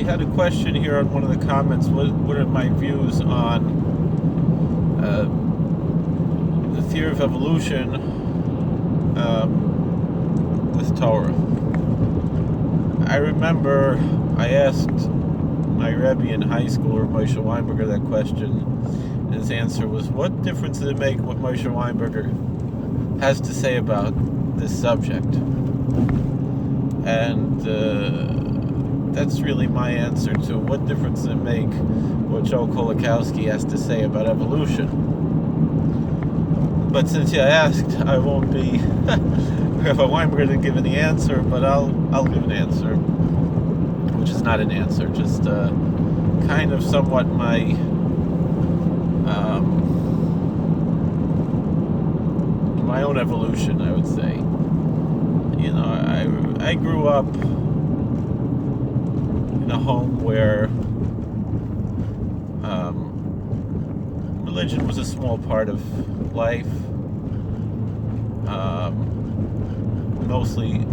we had a question here on one of the comments. What are my views on the theory of evolution with Torah? I remember I asked my Rebbe in high school, or Moshe Weinberger, that question. And his answer was, what difference does it make what Moshe Weinberger has to say about this subject? And that's really my answer to what difference does it make what Joe Kolakowski has to say about evolution. But since you asked, I won't be Rabbi Weinberger to give any answer, but I'll give an answer, which is not an answer, just kind of somewhat my my own evolution, I would say. You know, I grew up in a home where religion was a small part of life, mostly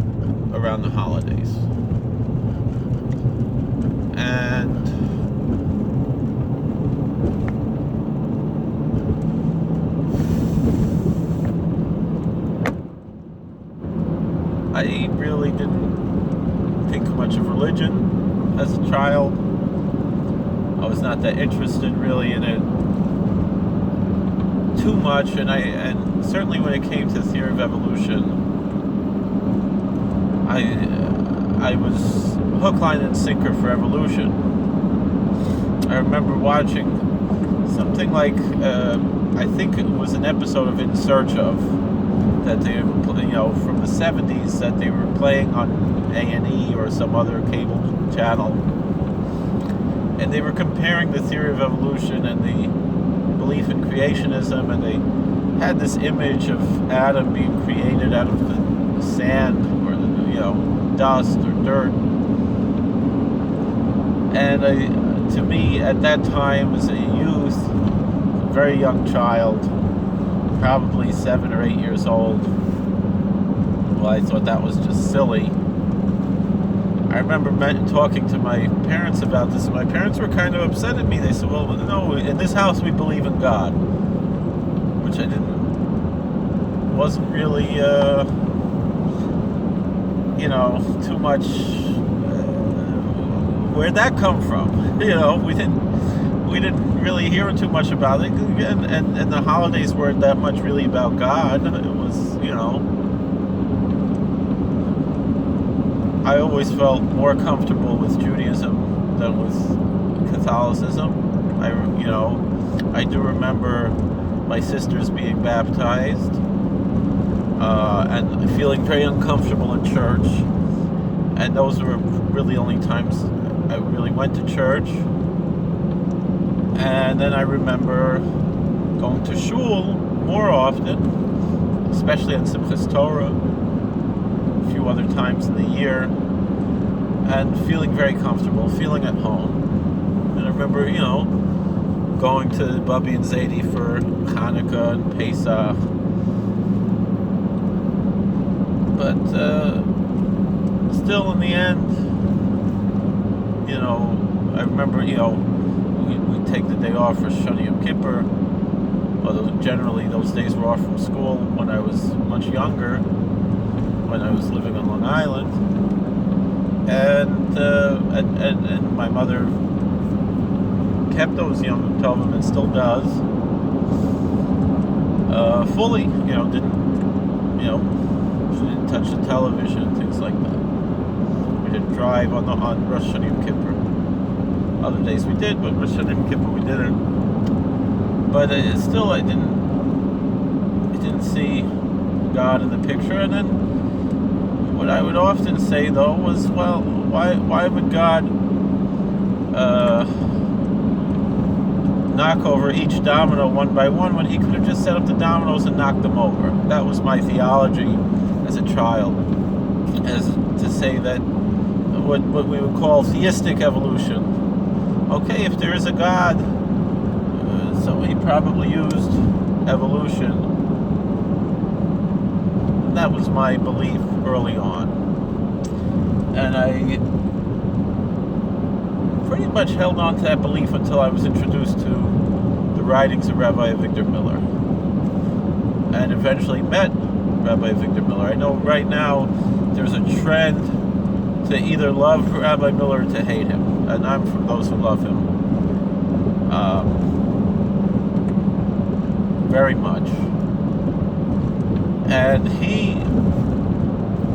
around the holidays. And I really didn't think much of religion as a child. I was not that interested really in it too much, and certainly when it came to the theory of evolution, I was hook, line, and sinker for evolution. I remember watching something like I think it was an episode of In Search Of, that they, from the 70s, that they were playing on A&E or some other cable channel, and they were comparing the theory of evolution and the belief in creationism, and they had this image of Adam being created out of the sand or the dust or dirt. And to me, at that time, as a youth, a very young child, probably 7 or 8 years old, well, I thought that was just silly. I remember talking to my parents about this, and my parents were kind of upset at me. They said, well, no, in this house we believe in God, which I wasn't really, too much, where'd that come from? We didn't really hear too much about it, and the holidays weren't that much really about God. It was, I always felt more comfortable with Judaism than with Catholicism. I do remember my sisters being baptized and feeling very uncomfortable in church, and those were really only times I really went to church. And then I remember going to shul more often, especially on Simchas Torah, a few other times in the year, and feeling very comfortable, feeling at home. And I remember, going to Bubby and Zadie for Hanukkah and Pesach. But still, in the end, I remember, we'd take the day off for Shani Yom Kippur. Although generally those days were off from school when I was much younger, when I was living on Long Island. And my mother kept those Yom Tovim and still does. Fully, she didn't touch the television, things like that. We didn't drive on Rosh Hashanah Yom Kippur. Other days we did, but Rosh Hashanah Yom Kippur we didn't. But still, I didn't see God in the picture. And then what I would often say, though, was, well, why would God knock over each domino one by one when he could have just set up the dominoes and knocked them over? That was my theology as a child, as to say that what we would call theistic evolution. Okay, if there is a God, so he probably used evolution. And that was my belief early on. And pretty much held on to that belief until I was introduced to the writings of Rabbi Victor Miller, and eventually met Rabbi Victor Miller. I know right now there's a trend to either love Rabbi Miller or to hate him, and I'm from those who love him very much. And he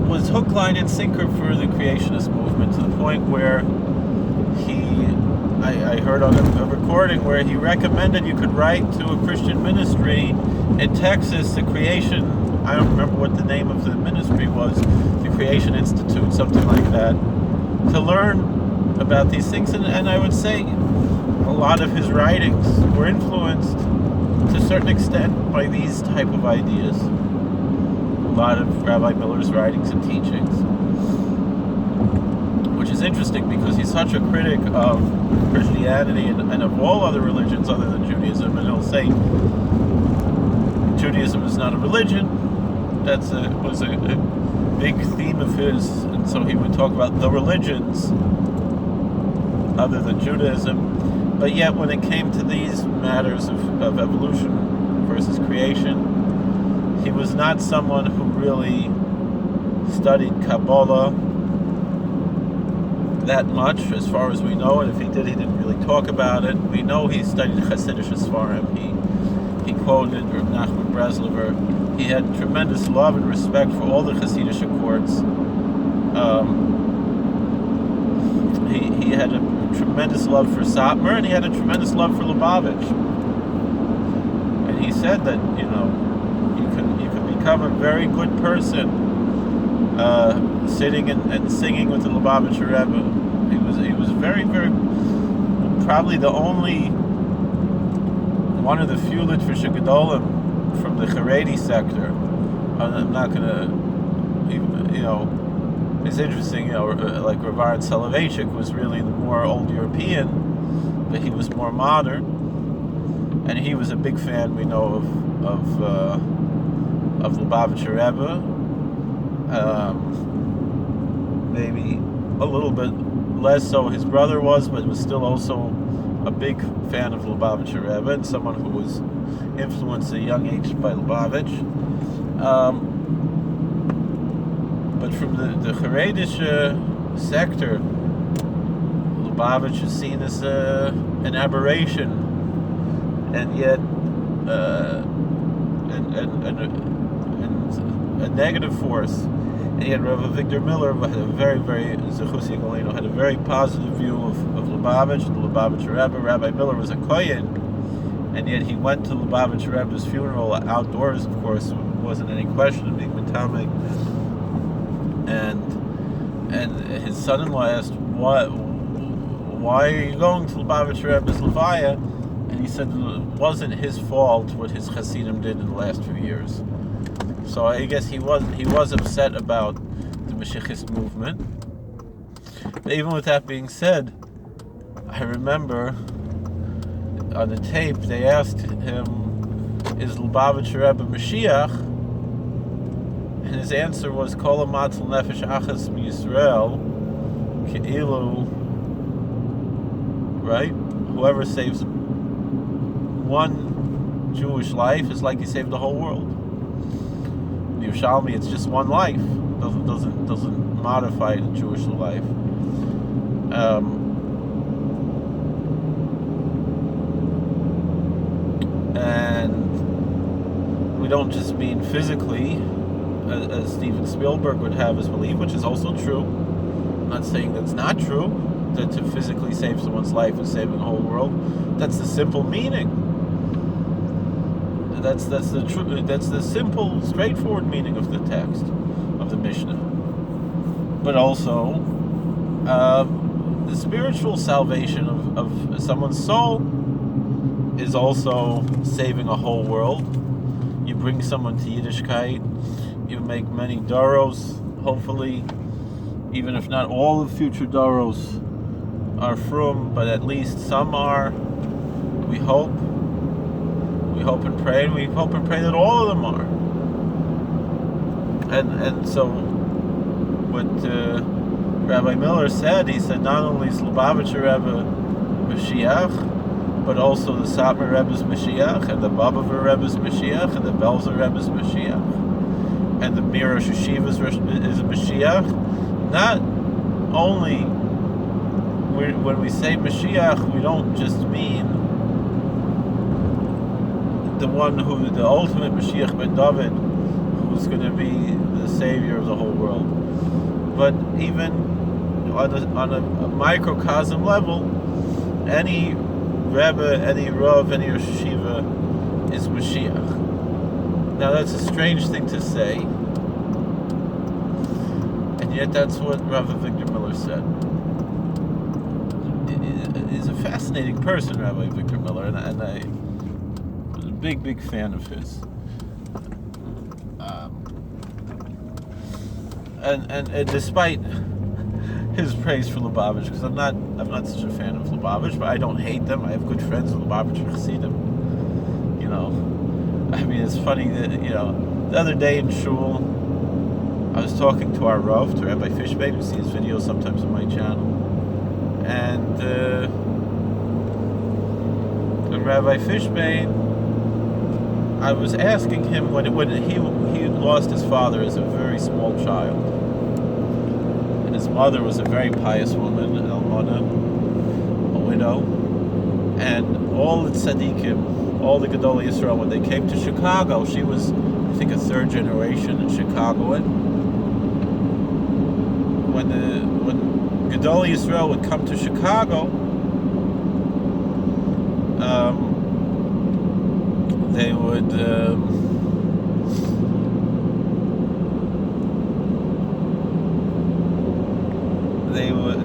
was hook, line, and sinker for the creationist movement, to the point where I heard on a recording where he recommended you could write to a Christian ministry in Texas, the Creation, I don't remember what the name of the ministry was, the Creation Institute, something like that, to learn about these things. And I would say a lot of his writings were influenced to a certain extent by these type of ideas. A lot of Rabbi Miller's writings and teachings, which is interesting because he's such a critic of Christianity and of all other religions other than Judaism, and he'll say Judaism is not a religion. That was a big theme of his, and so he would talk about the religions other than Judaism. But yet when it came to these matters of evolution versus creation, he was not someone who really studied Kabbalah that much, as far as we know, and if he did, he didn't really talk about it. We know he studied Hasidic Sfarim. He quoted Reb Nachman Breslover. He had tremendous love and respect for all the Hasidic courts. He had a tremendous love for Satmar, and he had a tremendous love for Lubavitch. And he said that, you can become a very good person sitting and singing with the Lubavitcher Rebbe. He was very, very, probably the only one of the few Litvische Gedolim from the Haredi sector. I'm not gonna, it's interesting, like Rav Aaron Soloveitchik was really more old European, but he was more modern, and he was a big fan, we know, of Lubavitcher Rebbe. Maybe a little bit less so his brother was, but was still also a big fan of Lubavitcher Rebbe, and someone who was influenced at a young age by Lubavitch. But from the Haredish sector, Lubavitch is seen as an aberration, and yet and a negative force. And yet Rabbi Victor Miller had a very, very Zechusi Golino had a very positive view of Lubavitch, the Lubavitcher Rebbe. Rabbi Miller was a Kohen, and yet he went to Lubavitcher Rebbe's funeral outdoors. Of course, there wasn't any question of being Metameg. And his son-in-law asked, why are you going to Lubavitcher Rebbe's Levaya? And he said it wasn't his fault what his Hasidim did in the last few years. So I guess he was upset about the Mashiachist movement. But even with that being said, I remember on the tape they asked him, is Lubavitcher Rebbe Mashiach? And his answer was, Kol ha'matzel nefesh achas miYisrael ke'ilu, right? Whoever saves one Jewish life is like he saved the whole world. Yerushalmi, it's just one life. Doesn't modify the Jewish life. And we don't just mean physically, as Steven Spielberg would have us believe, which is also true. I'm not saying that's not true, that to physically save someone's life is saving the whole world. That's the simple meaning. That's the simple, straightforward meaning of the text of the Mishnah. But also, the spiritual salvation of someone's soul is also saving a whole world. You bring someone to Yiddishkeit, you make many doros, hopefully, even if not all of future doros are frum, but at least some are. We hope and pray, and we hope and pray that all of them are. And so what Rabbi Miller said, he said not only is Lubavitcher Rebbe Mashiach, but also the Satmar Rebbe's Mashiach, and the Babavur Rebbe's Mashiach, and the Belzer Rebbe's Mashiach, and the Mir Yeshiva is a Mashiach. Not only when we say Mashiach, we don't just mean the one who, the ultimate Mashiach ben David, who's going to be the savior of the whole world, but even on a microcosm level, any Rebbe, any Rav, any Rosh Yeshiva is Mashiach. Now that's a strange thing to say, and yet that's what Rav Victor Miller said. He's a fascinating person, Rabbi Victor Miller, and I was a big fan of his. And despite his praise for Lubavitch, because I'm not such a fan of Lubavitch, but I don't hate them. I have good friends in Lubavitch or Chassidim. You know, I mean, it's funny that, you know, the other day in shul, I was talking to our Rav, to Rabbi Fishbane. You see his videos sometimes on my channel, and Rabbi Fishbane, I was asking him when he lost his father as a very small child, and his mother was a very pious woman, an almana, a widow, and all the tzaddikim, all the Gedolei Yisrael, when they came to Chicago, she was, I think, a third generation in Chicagoan. When Gedolei Yisrael would come to Chicago, they would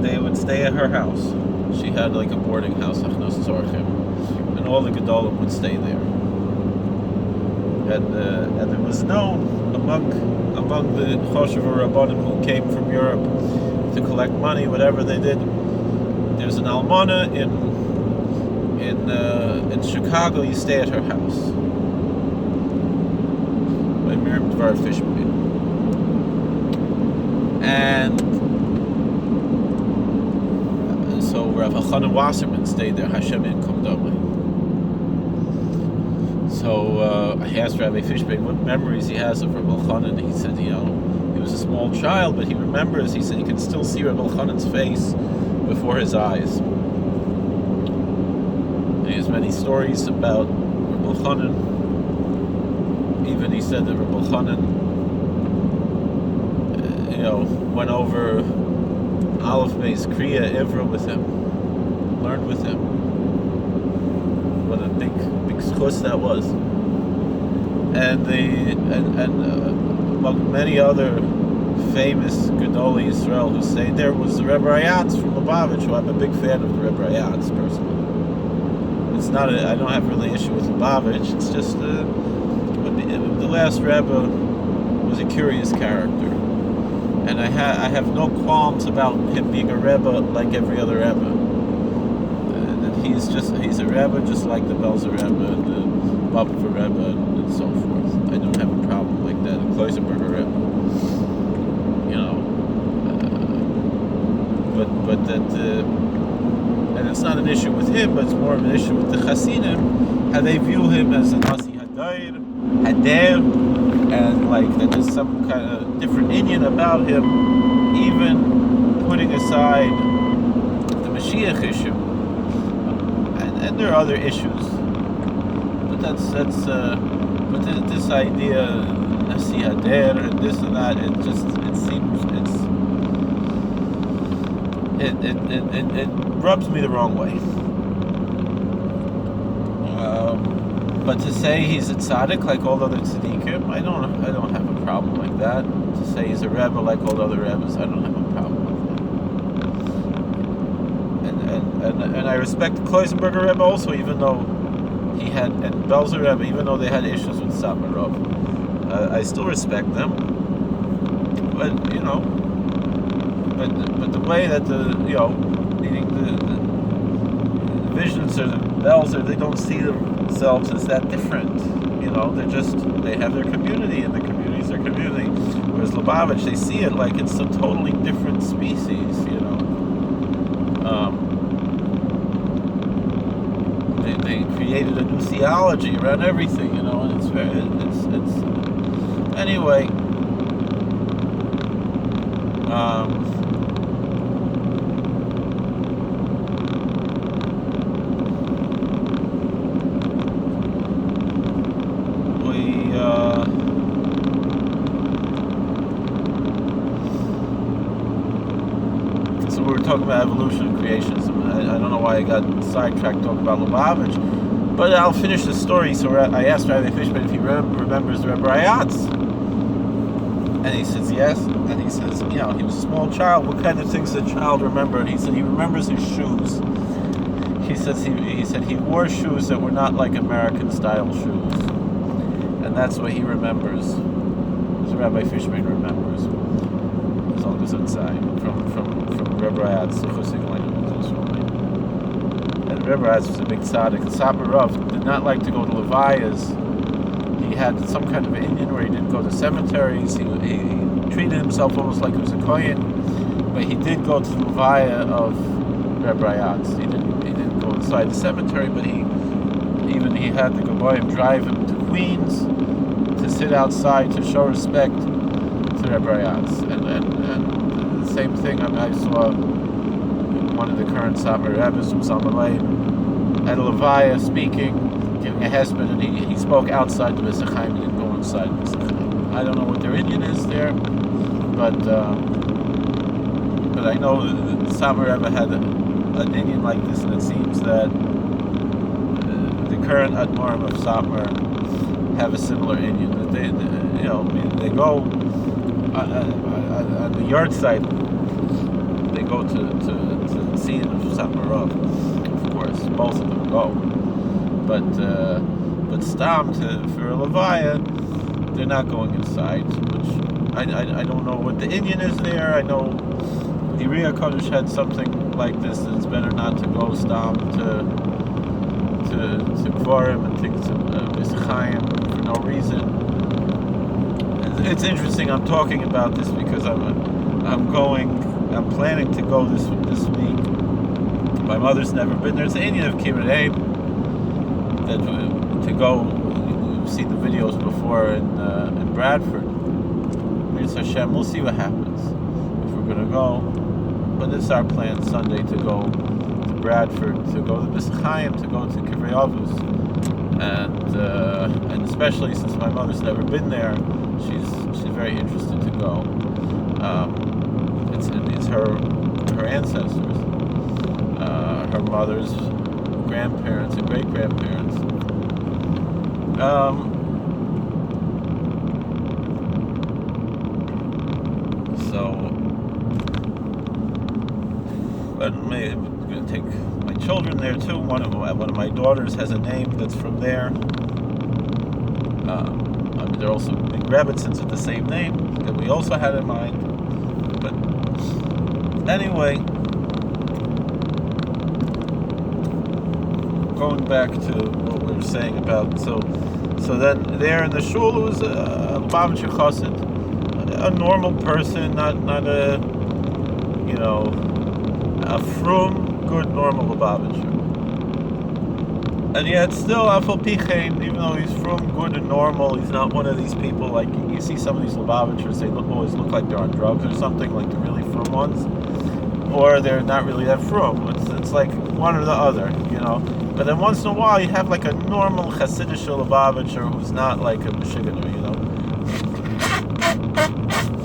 they would stay at her house. She had like a boarding house, Achnos Tzorchim, and all the Gedolim would stay there. And it was known among the Choshev Rabbanim who came from Europe to collect money, whatever they did. There's an almana in Chicago. You stay at her house. By Miriam Dvar Fishbane. And so Rav Hachanan Wasserman stayed there. Hashem Yinkum Damli. So I asked Rabbi Fishbane what memories he has of Rav Hachanan. He said, you know, he was a small child, but he remembers. He said he can still see Rav Hachanan's face before his eyes. He has many stories about Rav Hachanan. Even he said that Rav Hachanan, you know, went over Aleph Beis Kriya Ivra with him, learned with him. What a big schus that was. And among many other famous Gedolei Yisrael who say there was the Rebbe Rayatz from Lubavitch, who I'm a big fan of the Rebbe Rayatz personally. It's not I don't have really issue with Lubavitch. It's just the last Rebbe was a curious character, and I have no qualms about him being a Rebbe like every other Rebbe. And he's a Rebbe just like the Belzer Rebbe and the Babavur Rebbe and so forth. I don't have a problem like that. The Kloisenberger Rebbe, you know, but that. And it's not an issue with him, but it's more of an issue with the Chassidim, how they view him as a Nasi Hader, and like that there's some kind of different inyan about him, even putting aside the Mashiach issue. And there are other issues, but but this idea Nasi Hader and this and that, it rubs me the wrong way. But to say he's a tzaddik like all the other tzaddikim, I don't have a problem like that. To say he's a rebbe like all the other rebbes, I don't have a problem with that. And I respect the Kloisenberger Rebbe also, even though he had, and Belzer Rebbe, even though they had issues with Satmar Rav, I still respect them. But you know, but the way that meaning the visions or the Belzer, they don't see themselves as that different. You know, they have their community, and the communities are community. Whereas Lubavitch, they see it like it's a totally different species, They created a new theology around everything, and it's anyway. So we were talking about evolution and creationism. I don't know why I got sidetracked talking about Lubavitch, but I'll finish the story. So I asked Rabbi Fishman if he remembers the Rebbe Rayatz, and he says yes. And he says, he was a small child. What kind of things does a child remember? And he said he remembers his shoes. He said he wore shoes that were not like American style shoes, and that's what he remembers. As Rabbi Fishman remembers. As long as inside from Rebbe Rayatz, and Rebbe Rayatz was a big tzaddik. Satmar Rav did not like to go to levayas. He had some kind of Indian where he didn't go to cemeteries. He treated himself almost like he was a kohen, but he did go to the levaya of Rebbe Rayatz. He didn't go inside the cemetery, but he had the Gaboyim drive him to Queens to sit outside to show respect to Rebbe Rayatz. And the same thing I saw one of the current Satmar Rebbes from Samalay at a levaya speaking, giving a hesped, and he spoke outside the Beis, he didn't go inside the Beis. I don't know what their Indian is there, but I know the Satmar Rebbe had an Indian like this, and it seems that the current Admorim of Satmar have a similar Indian. That they go on the yard side. They go to the scene of Satmar Rav. Of course, both of them go. But Stam for a levaya, they're not going inside. Which I don't know what the Indian is there. I know the Uriah Kodesh had something like this. That it's better not to go Stam to Kvarim and things of Beis for no reason. It's interesting. I'm talking about this because I'm planning to go this week. My mother's never been there. It's an Indian of Kibbutz that to go. We've seen the videos before in Bradford. Mirz Hashem, we'll see what happens if we're gonna go. But it's our plan Sunday to go to Bradford, to go to Beis, to go to Kivrei Avos, and especially since my mother's never been there, she's very interested to go. It's her ancestors, her mother's grandparents and great grandparents. But I'm going to take my children there too. One of my daughters has a name that's from there. They're also big Rebbitzins with the same name that we also had in mind. But anyway, going back to what we were saying about so then there in the shul it was a Lubavitcher Chassid, a normal person, not a a frum, good normal Lubavitcher. And yet still, Afal Pichein, even though he's frum, good and normal, he's not one of these people like you see some of these Lubavitchers. They always look like they're on drugs or something, like the really frum ones, or they're not really that frum. It's like one or the other, But then once in a while, you have like a normal Hasidic Lubavitcher who's not like a Meshiganer,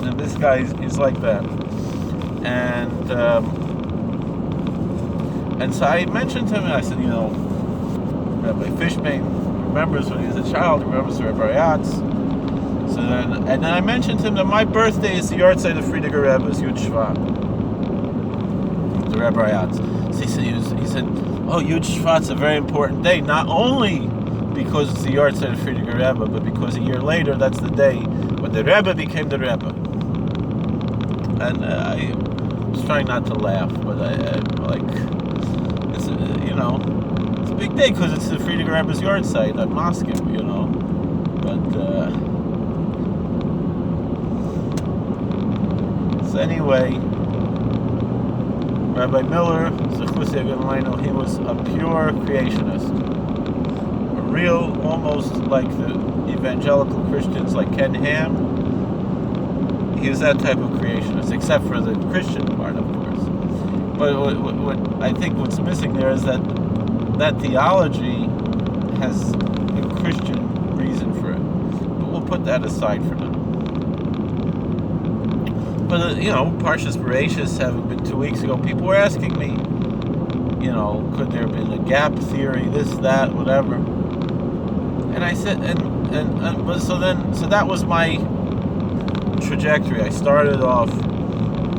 And this guy is like that, and so I mentioned to him, I said, Rabbi Fishbane remembers when he was a child, he remembers Rebbe Rayatz. So then I mentioned to him that my birthday is the yard side of Friediger Rebbe's Yud Shvat, the Rebbe Rayatz. So he said, oh, Yud Shvat's a very important day, not only because it's the yard side of Friediger Rebbe, but because a year later, that's the day when the Rebbe became the Rebbe. And I was trying not to laugh, but it's it's a big day because it's the Friediger Rebbe's yard site at Moscow, But So anyway, Rabbi Miller, he was a pure creationist. A real, almost like the evangelical Christians like Ken Ham. He was that type of creationist, except for the Christian part, of course. But what I think what's missing there is that theology has a Christian reason for it. But we'll put that aside for now. But, Parshas Bereshis, having been 2 weeks ago, people were asking me, could there have been a gap theory, this, that, whatever. And I said, so that was my trajectory. I started off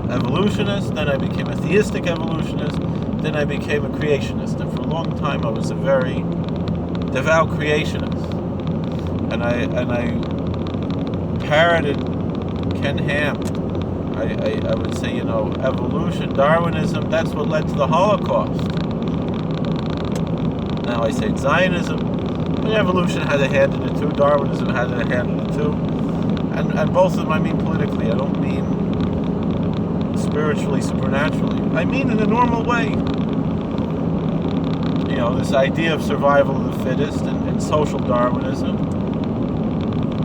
evolutionist, then I became a theistic evolutionist, then I became a creationist. And for a long time I was a very devout creationist. And I parroted Ken Ham. I would say, evolution, Darwinism, that's what led to the Holocaust. Now I say Zionism, but evolution had a hand in it too, Darwinism had a hand in it too. And both of them I mean politically, I don't mean spiritually, supernaturally. I mean in a normal way. This idea of survival of the fittest and social Darwinism,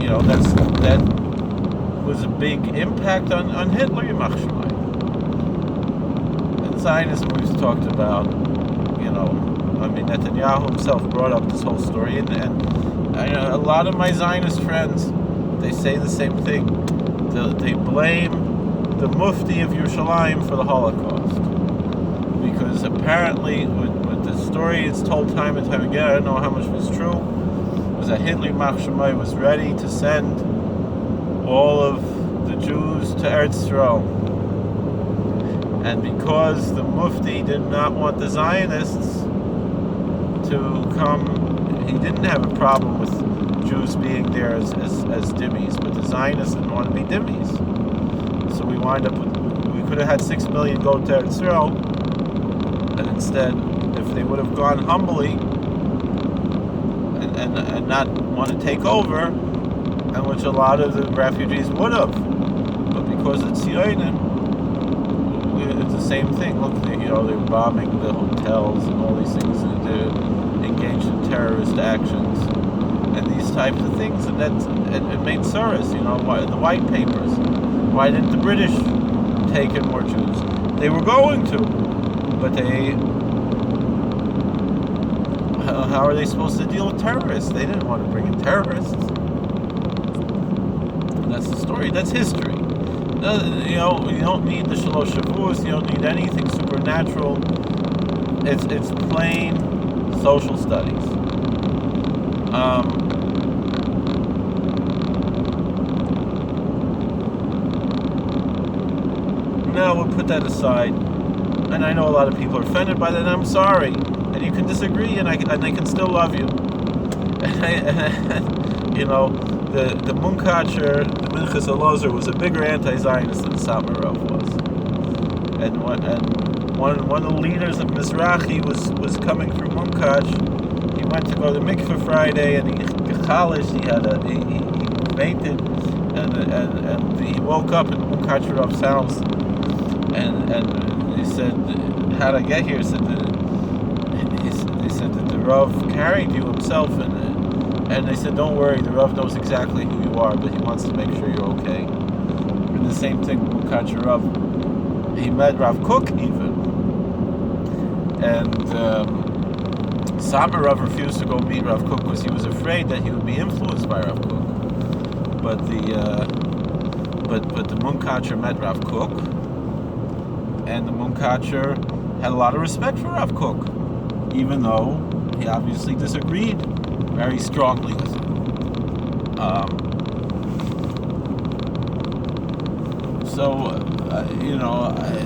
that was a big impact on Hitler, Yimach Shemayim. And Zionism we've talked about, Netanyahu himself brought up this whole story, and I know a lot of my Zionist friends, they say the same thing. They blame the Mufti of Yerushalayim for the Holocaust. Because apparently, with the story it's told time and time again, I don't know how much was true, was that Hitler Yimach Shemayim was ready to send all of the Jews to Eretz Yisrael. And because the Mufti did not want the Zionists to come, he didn't have a problem with Jews being there as dhimmis, but the Zionists didn't want to be dhimmis. So we wind up with, we could have had 6 million go to Eretz Yisrael, and instead, if they would have gone humbly and not want to take over, and which a lot of the refugees would have, but because it's Zionim, it's the same thing. Look, they're bombing the hotels and all these things, and they're engaged in terrorist actions and these types of things, and it made Soros, the white papers. Why didn't the British take in more Jews? They were going to, but how are they supposed to deal with terrorists? They didn't want to bring in terrorists. And that's the story. That's history. You don't need the Shalosh Shavuos. You don't need anything supernatural. It's plain social studies. Now we'll put that aside. And I know a lot of people are offended by that, and I'm sorry. And you can disagree, and they can still love you. The Munkacher, the Minchas Elazar, was a bigger anti-Zionist than Samarov was. And one of the leaders of Mizrahi was coming through Munkach. He went to go to Mikveh Friday, and he fainted, and he woke up in Munkacherov's house, and he said, "How'd I get here?" He said, they said that the Rav carried you himself, and they said, "Don't worry, the Rav knows exactly who you are, but he wants to make sure you're okay." And the same thing with Munkacherov. He met Rav Kook even, and Samarov refused to go meet Rav Kook because he was afraid that he would be influenced by Rav Kook. But the Munkacher met Rav Kook, and the Munkacher had a lot of respect for Rav Kook, even though he obviously disagreed very strongly with him.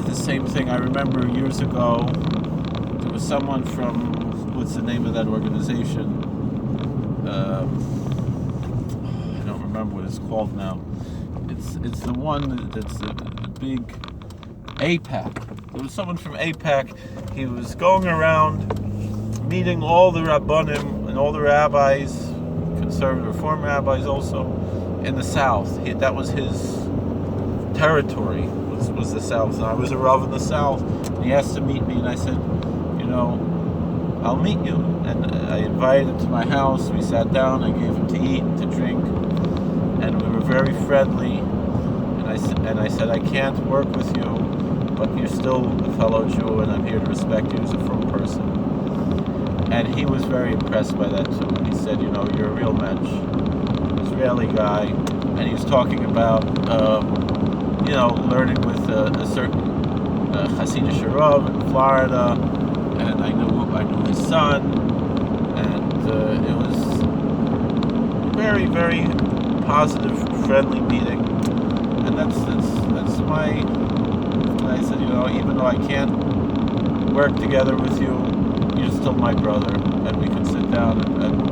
The same thing. I remember years ago, there was someone from, what's the name of that organization? I don't remember what it's called now. It's the one that's the big APAC. There was someone from APAC. He was going around meeting all the Rabbanim and all the rabbis, conservative Reform rabbis also, in the South. That was his territory, was was the South, and I was a Rav in the South. And he asked to meet me, and I said, I'll meet you. And I invited him to my house. We sat down. I gave him to eat and to drink, and we were very friendly. And I said, I can't work with you, but you're still a fellow Jew, and I'm here to respect you as a frum person. And he was very impressed by that too. He said, you're a real mensch, Israeli guy, and he was talking about, learning with a certain Hasidic Rav in Florida, and I knew his son, and it was very, very positive, friendly meeting. And that's my. I said, even though I can't work together with you, you're still my brother, and we can sit down and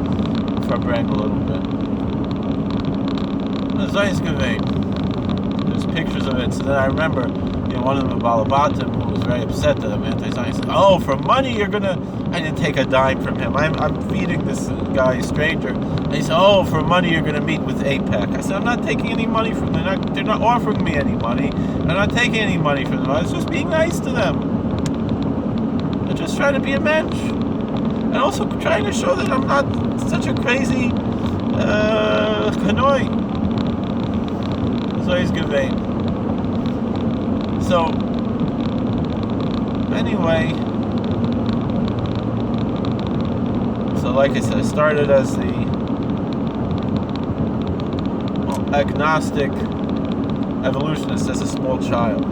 farbrang a little bit. There's pictures of it. So then I remember, one of them, Balabatim, who was very upset that I'm anti-Zionist, said, "Oh, for money you're gonna." I didn't take a dime from him. I'm feeding this guy, a stranger. And he said, "Oh, for money you're gonna meet with AIPAC." I said, "I'm not taking any money from them. They're not offering me any money. I'm not taking any money from them. I was just being nice to them. I'm just trying to be a mensch, and also trying to show that I'm not such a crazy Hanoi." So he's gewein. So anyway, like I said, I started as the agnostic evolutionist as a small child.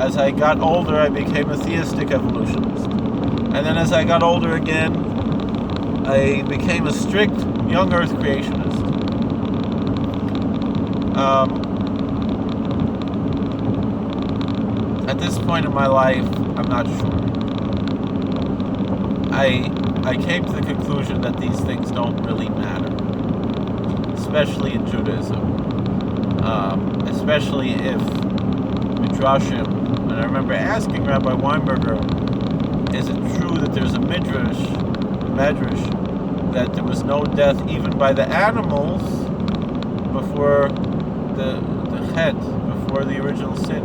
As I got older, I became a theistic evolutionist. And then as I got older again, I became a strict young earth creationist. At this point in my life, I'm not sure. I came to the conclusion that these things don't really matter, especially in Judaism. Especially if Midrashim, and I remember asking Rabbi Weinberger, is it true that there's a Medrash, that there was no death even by the animals before the Chet, before the original sin?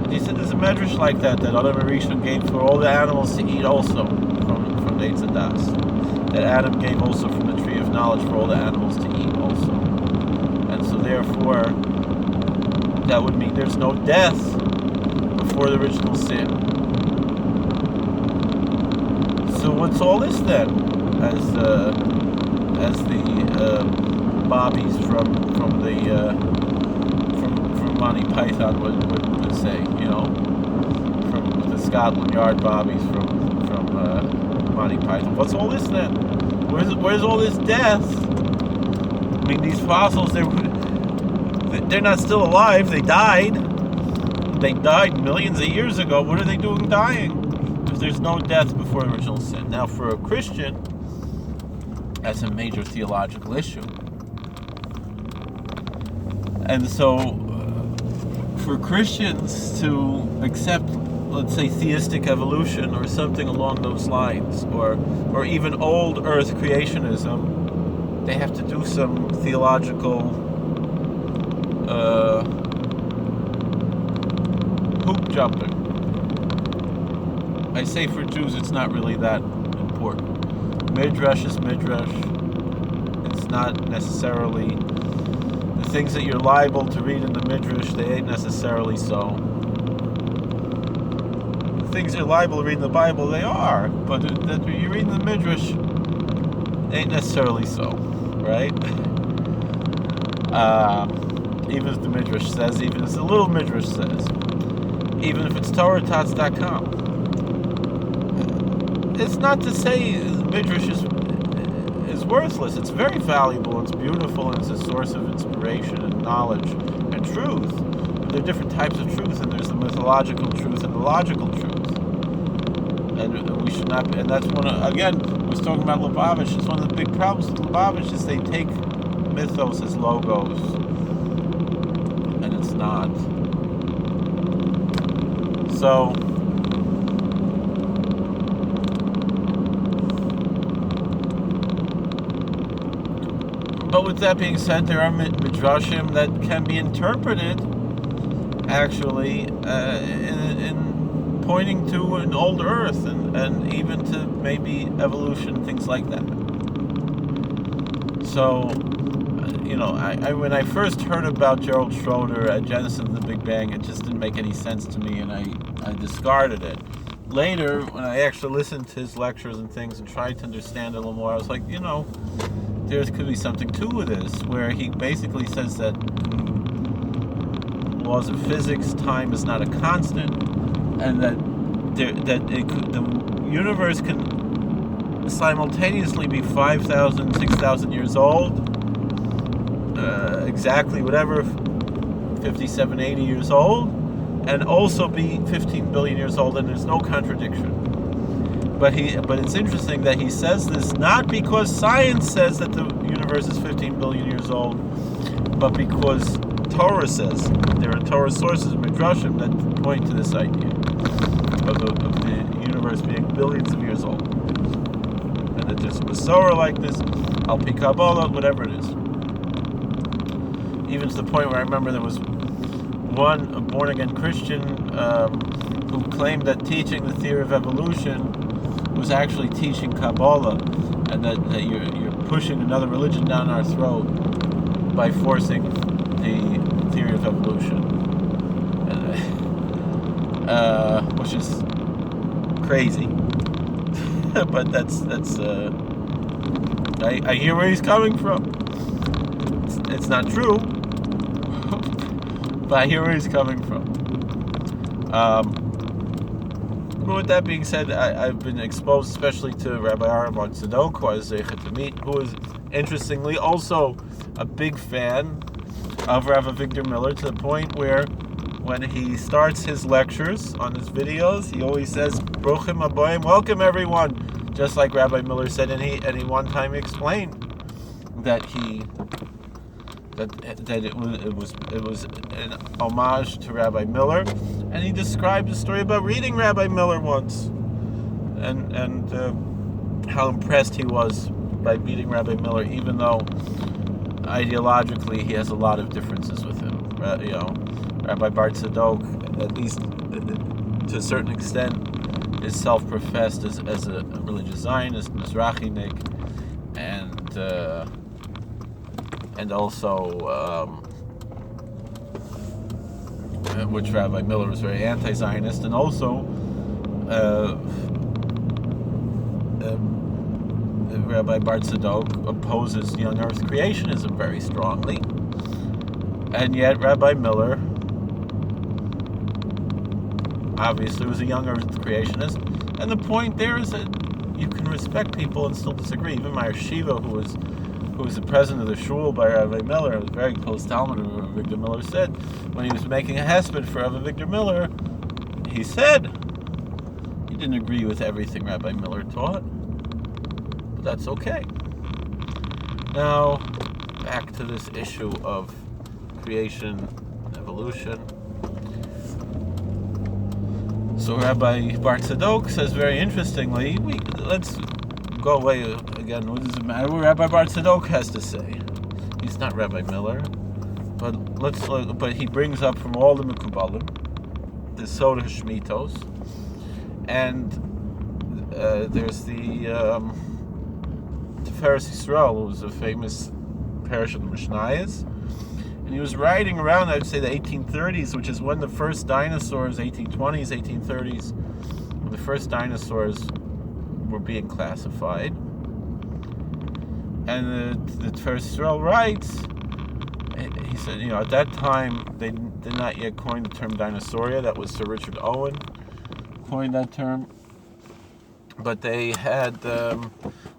He said there's a medrash like that other Rishon gave for all the animals to eat also from the Eitz Hadas. That Adam gave also from the tree of knowledge for all the animals to eat also. And so therefore, that would mean there's no death before the original sin. So what's all this then? As the bobbies from Monty Python would say, from the Scotland Yard bobbies from Monty Python. What's all this then? Where's all this death? I mean, these fossils, they're not still alive. They died. They died millions of years ago. What are they doing dying? If there's no death before original sin. Now, for a Christian, that's a major theological issue. And so, for Christians to accept, let's say, theistic evolution or something along those lines, or even old earth creationism, they have to do some theological hoop jumping. I say for Jews, it's not really that important. Midrash is Midrash. It's not necessarily... The things that you're liable to read in the Midrash, they ain't necessarily so. The things you're liable to read in the Bible, they are. But that you read in the Midrash, ain't necessarily so. Right? Even if the Midrash says, even if the little Midrash says, even if it's TorahTots.com. It's not to say Midrash is worthless. It's very valuable, it's beautiful, and it's a source of inspiration and knowledge and truth. But there are different types of truth, and there's the mythological truth and the logical truth. And we should not, and that's one of, again, I was talking about Lubavitch. It's one of the big problems with Lubavitch is they take mythos as logos, and it's not. So, But with that being said, there are midrashim that can be interpreted actually in pointing to an old earth and even to maybe evolution, things like that. So, I when I first heard about Gerald Schroeder at Genesis of the Big Bang, it just didn't make any sense to me, and I discarded it. Later, when I actually listened to his lectures and things and tried to understand it a little more, I was like, there could be something to this, where he basically says that laws of physics, time is not a constant, and that the universe can simultaneously be 5,000, 6,000 years old, exactly whatever, 57, 80 years old, and also be 15 billion years old, and there's no contradiction. But it's interesting that he says this not because science says that the universe is 15 billion years old, but because Torah says, there are Torah sources, midrashim, that point to this idea of the universe being billions of years old. And that there's Masorah like this, Al Pi Kabbalah, whatever it is. Even to the point where I remember there was a born-again Christian who claimed that teaching the theory of evolution was actually teaching Kabbalah, and that you're pushing another religion down our throat by forcing the theory of evolution, which is crazy. But that's I hear where he's coming from. It's not true, but I hear where he's coming from. But with that being said, I've been exposed especially to Rabbi Aaron Bar Tzadok, who I was zeichet to meet, who is interestingly also a big fan of Rav Avigdor Miller, to the point where when he starts his lectures on his videos, he always says, Bruchim Aboim, welcome everyone, just like Rabbi Miller said, and he one time explained that it was an homage to Rabbi Miller, and he described a story about reading Rabbi Miller once, and how impressed he was by meeting Rabbi Miller, even though ideologically he has a lot of differences with him. Rabbi Bar Tzadok, at least to a certain extent, is self-professed as a religious Zionist, Mizrachinik, and also, which Rabbi Miller was very anti-Zionist, and also Rabbi Bar Tzadok opposes young Earth creationism very strongly, and yet Rabbi Miller obviously was a young Earth creationist, and the point there is that you can respect people and still disagree. Even my yeshiva, who was the president of the shul by Rabbi Miller, was very close Talmud of Rav Avigdor Miller, said when he was making a hesped for Rav Avigdor Miller, he said he didn't agree with everything Rabbi Miller taught, but that's okay. Now, back to this issue of creation, evolution. So Rabbi Bar Tzadok says very interestingly, let's go away again. What does it matter what Rabbi Bar Tzadok has to say? He's not Rabbi Miller, but he brings up from all the Mekubalim the Soda Shmitos, and there's the Tiferes Yisrael, who was a famous parish of the Mishnayos, and he was riding around, I'd say the 1830s, which is when the first dinosaurs, 1820s, 1830s, when the first dinosaurs were being classified. And the Tiferes Yisrael writes, he said, at that time they did not yet coin the term dinosauria. That was Sir Richard Owen coined that term, but they had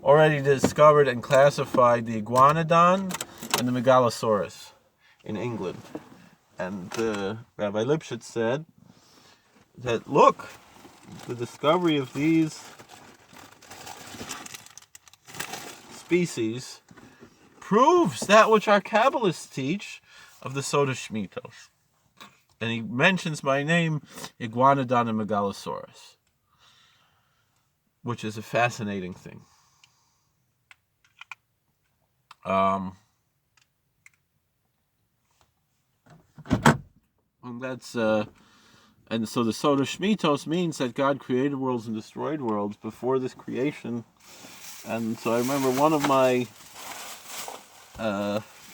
already discovered and classified the iguanodon and the megalosaurus in England. And Rabbi Lipschitz said that, look, the discovery of these species proves that which our Kabbalists teach of the Soda Shmitos. And he mentions by name Iguanodon and Megalosaurus, which is a fascinating thing. And that's and so the Soda Shmitos means that God created worlds and destroyed worlds before this creation. And so I remember one of my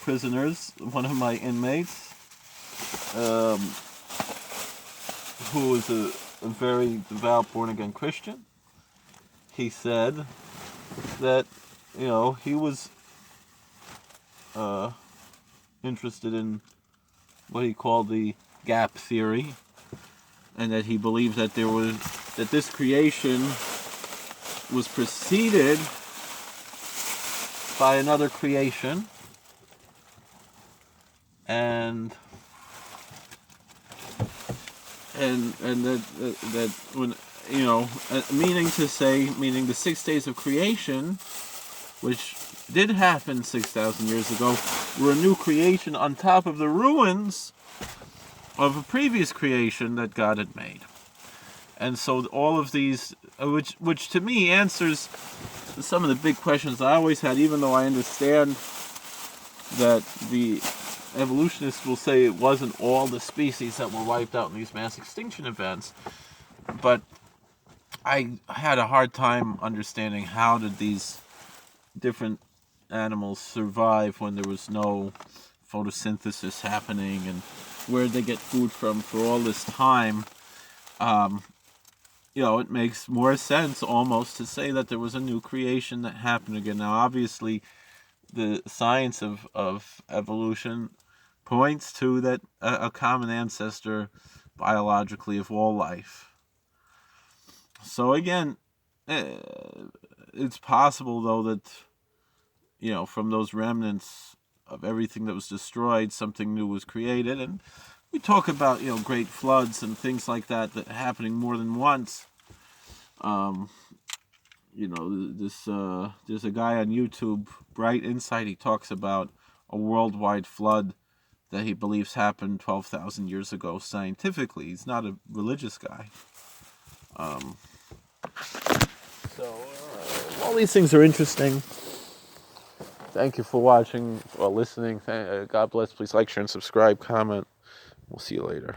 prisoners, one of my inmates, who was a very devout born-again Christian, he said that, he was interested in what he called the gap theory, and that he believed that this creation was preceded by another creation, and that when meaning the 6 days of creation, which did happen 6,000 years ago, were a new creation on top of the ruins of a previous creation that God had made. And so all of these, which to me answers some of the big questions I always had, even though I understand that the evolutionists will say it wasn't all the species that were wiped out in these mass extinction events. But I had a hard time understanding how did these different animals survive when there was no photosynthesis happening, and where did they get food from for all this time. It makes more sense almost to say that there was a new creation that happened again. Now, obviously, the science of evolution points to that a common ancestor biologically of all life. So again, it's possible though that from those remnants of everything that was destroyed, something new was created. And we talk about great floods and things like that happening more than once. There's a guy on YouTube, Bright Insight. He talks about a worldwide flood that he believes happened 12,000 years ago scientifically. He's not a religious guy. So all these things are interesting. Thank you for watching or listening. God bless. Please like, share, and subscribe. Comment. We'll see you later.